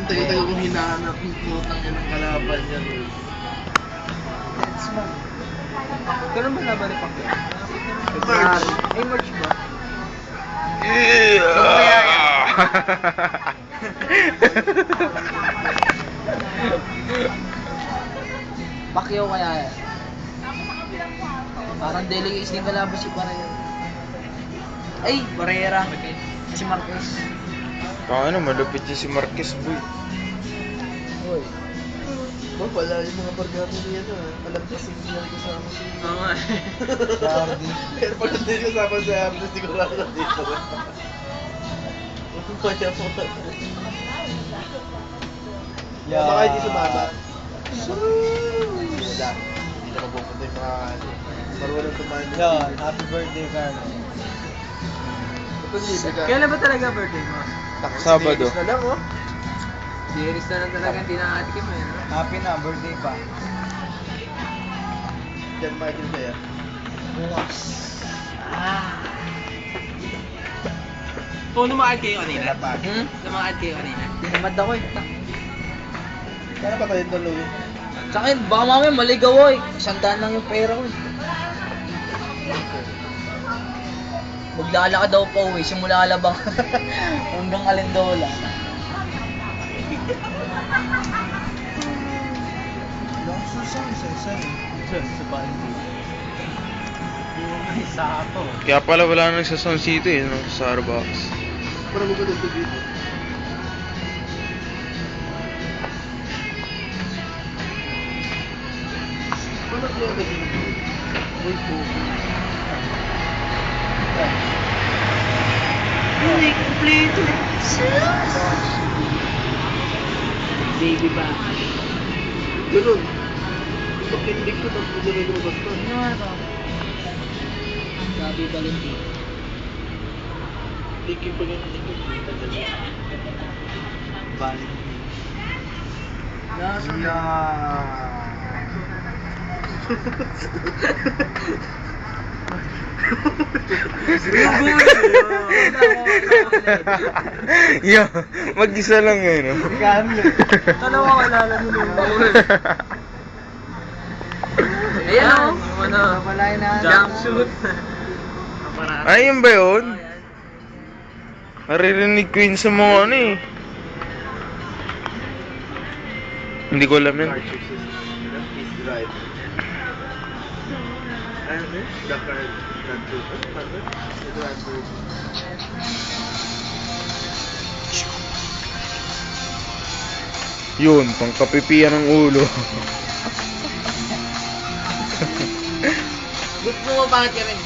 Tayo-tayo kong hinahanap yung putang yun ng kalaban yan. That's man. Ganun ba laban ni Pacquiao? March. Ay, March ba? Pacquiao kaya yan. Parang delicates din kalaban si Barrera. Ay, Barrera. Si Marquez. Ano, malupit niya si Marquez, boy. Uy. Oh, pala yung mga bargado niya na. Alam ko, hindi lang kasama si... Oo nga. Jordi. Pero pag hindi kasama si Ambles, di ko lang dito. Kaya mo. Baka hindi sumama. Wala. Hindi na mabupunta yung mga... Marunong tumahan. Yon, happy birthday, Carlo. Ito libre ka. Kailan ba talaga birthday mo? Sabado. Na lang, oh. Series na lang talaga, hindi na atikim eh. No? Happy na, birthday pa. Jan Michael kaya. Bukas. Kung lumakad kayo kanina? Hmm? Lumakad kayo kanina? Tinamad ako eh. Kaya ba tayo ito, Louie? Sa akin, baka mamaya maligaw eh. 100 lang yung pera ko eh. Maglalakad daw pa uwi, simula Alabang hanggang Alindola. Lang susang, isa-isa. Sa Bandi. May sapo. Kaya pala wala nang sa Sun City, no? Sa Starbucks. Para mo ba dito dito? Paano kaya ba dito? Uy, po. Hindi kompleto. Baby ba? Ganun. Ito pindig ko, tapos mo rin lumabas pa. Ano nga to? Gabi Valentin. Thinking pa ganun, thinking. Balik. Yo, mag-isa lang eh, no? Dalawa kalala mo yung bawal. Ayan o. Yung ano. Jumpsuit. Ay, yun ba yun? Naririnig ko yun sa mga ano eh. Hindi ko alam yun. Is right. Ano? The card. Yun, pangkapipian ng ulo. Gusto mo bakit ka rin?